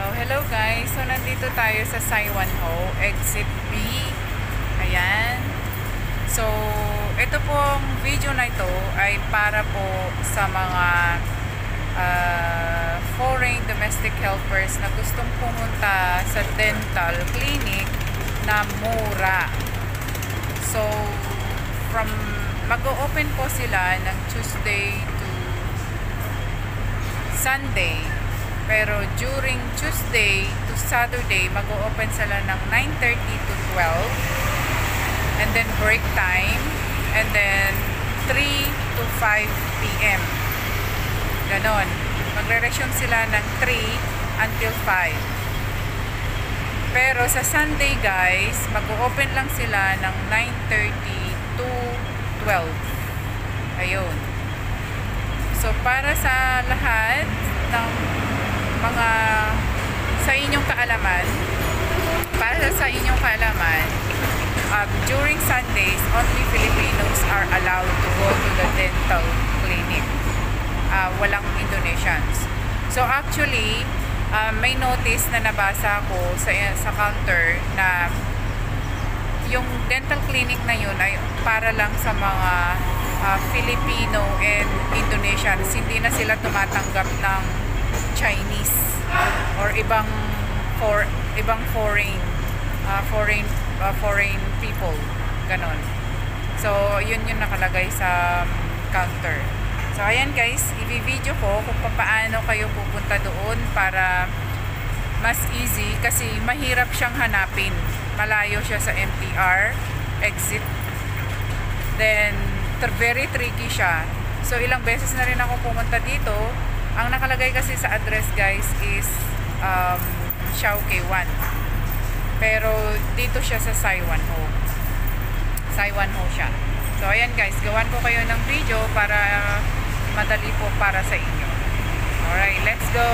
Oh, hello guys. So nandito tayo sa Saiwan Ho, Exit B. Ayan. So, ito pong video na ito ay para po sa mga foreign domestic helpers na gustong pumunta sa dental clinic na mura. So, mag-o-open po sila ng Tuesday to Sunday. Pero during Tuesday to Saturday, mag-o-open sila ng 9:30 to 12. And then break time. And then 3 to 5 p.m. Ganon. Magre-resume sila ng 3 until 5. Pero sa Sunday guys, mag-o-open lang sila ng 9:30 to 12. Ayun. So para sa lahat ng mga sa inyong kaalaman, during Sundays, only Filipinos are allowed to go to the dental clinic. Walang Indonesians. So actually, may notice na nabasa ko sa counter na yung dental clinic na yun ay para lang sa mga Filipino and Indonesians. Hindi na sila tumatanggap ng Chinese or ibang foreign people, ganon. So yun yung nakalagay sa counter. So ayan guys, i-video ko kung paano kayo pupunta doon para mas easy, kasi mahirap siyang hanapin. Malayo siya sa MTR exit, then very tricky siya. So ilang beses na rin ako pumunta dito. Ang nakalagay kasi sa address guys is Siauke 1. Pero dito siya sa Saiwan Ho. Saiwan Ho siya. So ayan guys, gawan ko kayo ng video para madali po para sa inyo. Alright, let's go!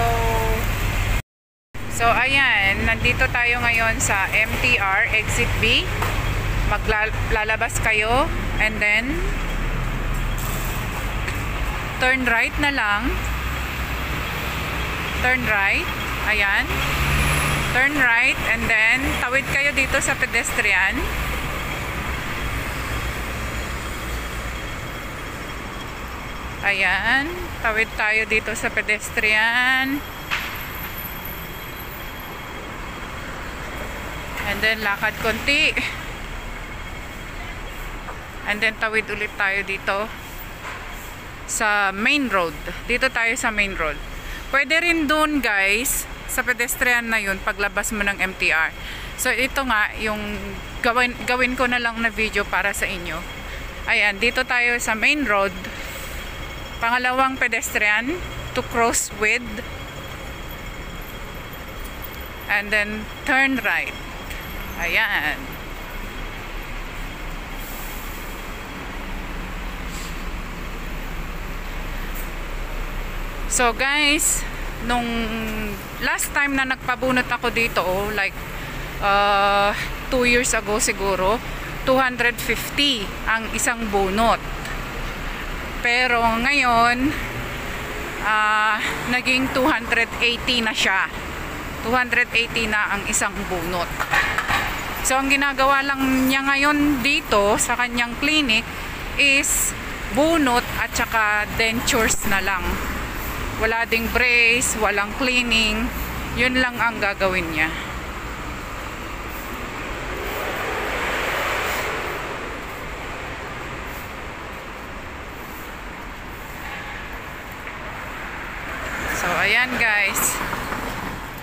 So ayan, nandito tayo ngayon sa MTR Exit B. Maglalabas kayo and then turn right na lang. Turn right. Ayan. Turn right and then tawid kayo dito sa pedestrian. Ayan. Tawid tayo dito sa pedestrian. And then lakad konti. And then tawid ulit tayo dito sa main road. Dito tayo sa main road. Pwede rin doon guys, sa pedestrian na yun, paglabas mo ng MTR. So ito nga, yung gawin ko na lang na video para sa inyo. Ayan, dito tayo sa main road. Pangalawang pedestrian to cross with. And then turn right. Ayan. So guys, nung last time na nagpabunot ako dito, like 2 years ago siguro, 250 ang isang bunot. Pero ngayon, naging 280 na siya. 280 na ang isang bunot. So ang ginagawa lang niya ngayon dito sa kanyang clinic is bunot at saka dentures na lang. Wala ding brace, walang cleaning. Yun lang ang gagawin niya. So ayan guys,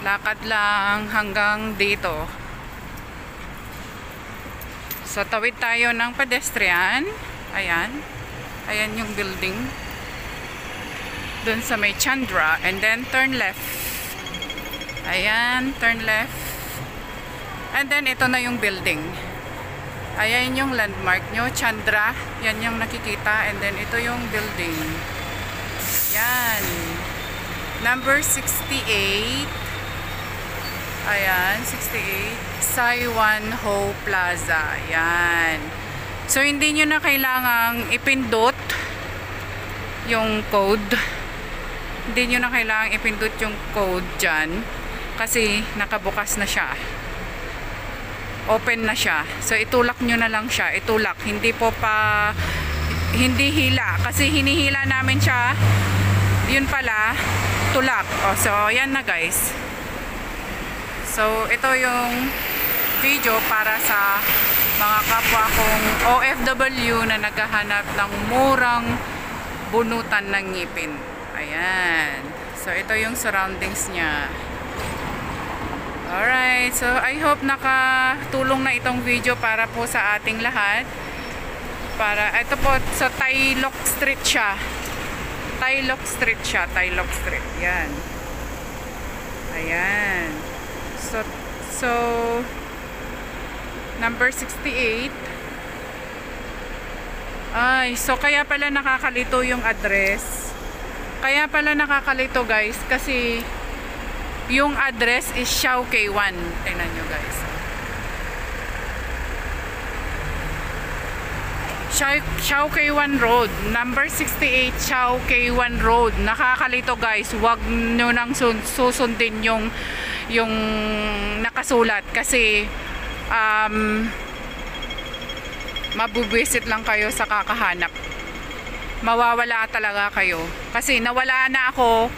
lakad lang hanggang dito. So tawid tayo ng pedestrian. Ayan. Ayan yung building dun sa may Chandra, and then turn left. Ayan, turn left. And then ito na yung building. Ayan yung landmark nyo, Chandra. Yan yung nakikita, and then ito yung building. Yan. Number 68. Ayan, 68. Saiwan Ho Plaza. Yan. So hindi nyo na kailangang ipindot yung code. Hindi nyo na kailangang ipindot yung code dyan. kasi nakabukas na siya. Open na siya. So itulak nyo na lang siya. Itulak. Hindi hila. Kasi hinihila namin siya. Yun pala, tulak. O, so yan na guys. So ito yung video para sa mga kapwa kong OFW na naghahanap ng murang bunutan ng ngipin. Ayan. So ito yung surroundings niya. Alright, so I hope nakatulong na itong video para po sa ating lahat. Ito po, sa Tailok Street siya. Tailok Street. Yan. Ayan. So number 68. Ay, so kaya pala nakakalito yung address. Kaya pala nakakalito guys, kasi yung address is Siao K1. Tingnan nyo guys. Siao K1 Road. Number 68 Siao K1 Road. Nakakalito guys. Huwag nyo nang susundin yung nakasulat. Kasi mabubwisit lang kayo sa kakahanap. Mawawala talaga kayo. Kasi nawala na ako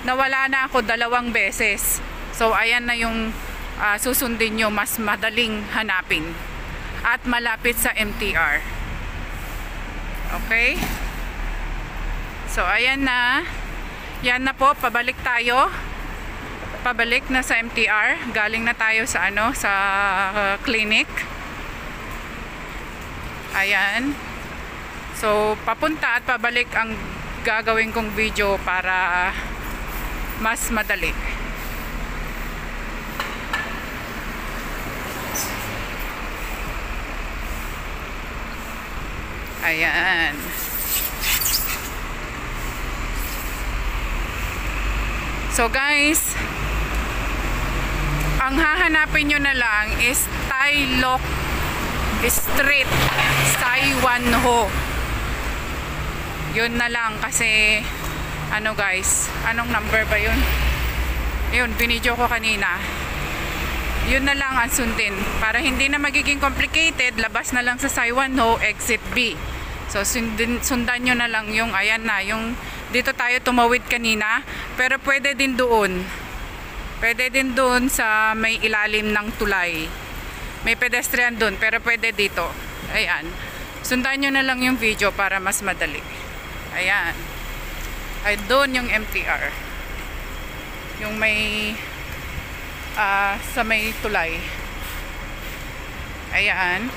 2 beses. So ayan na yung susundin nyo, mas madaling hanapin at malapit sa MTR. Okay, so ayan na, yan na po, pabalik na sa MTR. Galing na tayo sa clinic. Ayan, so papunta at pabalik ang gagawin kong video para mas madali. Ayan. So guys, ang hahanapin nyo na lang is Tailok Street, Saiwanho. Yun na lang, kasi guys, anong number ba yun? Yun, binidyo ko kanina. Yun na lang ang sundin. Para hindi na magiging complicated, labas na lang sa Saiwanho, exit B. So sundan nyo na lang yung, ayan na, yung dito tayo tumawid kanina. Pero pwede din doon. Pwede din doon sa may ilalim ng tulay. May pedestrian doon, pero pwede dito. Ayan. Sundan nyo na lang yung video para mas madali. Ayan. Ay, doon yung MTR. Yung may sa may tulay. Ayan.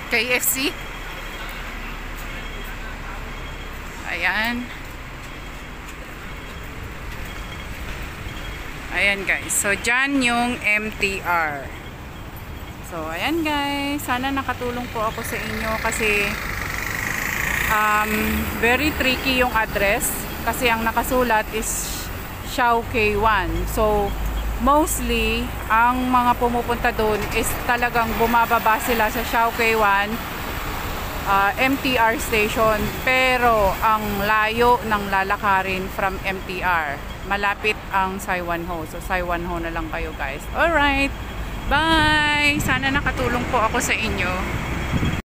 KFC. Ayan. Ayan guys. So dyan yung MTR. So ayan guys. Sana nakatulong po ako sa inyo, kasi very tricky yung address, kasi ang nakasulat is Siao K1. So mostly ang mga pumupunta doon is talagang bumababa sila sa Siao K1 MTR station, pero ang layo ng lalakarin from MTR, malapit ang Saiwanho. So Saiwanho na lang kayo guys. Alright, bye! Sana nakatulong po ako sa inyo.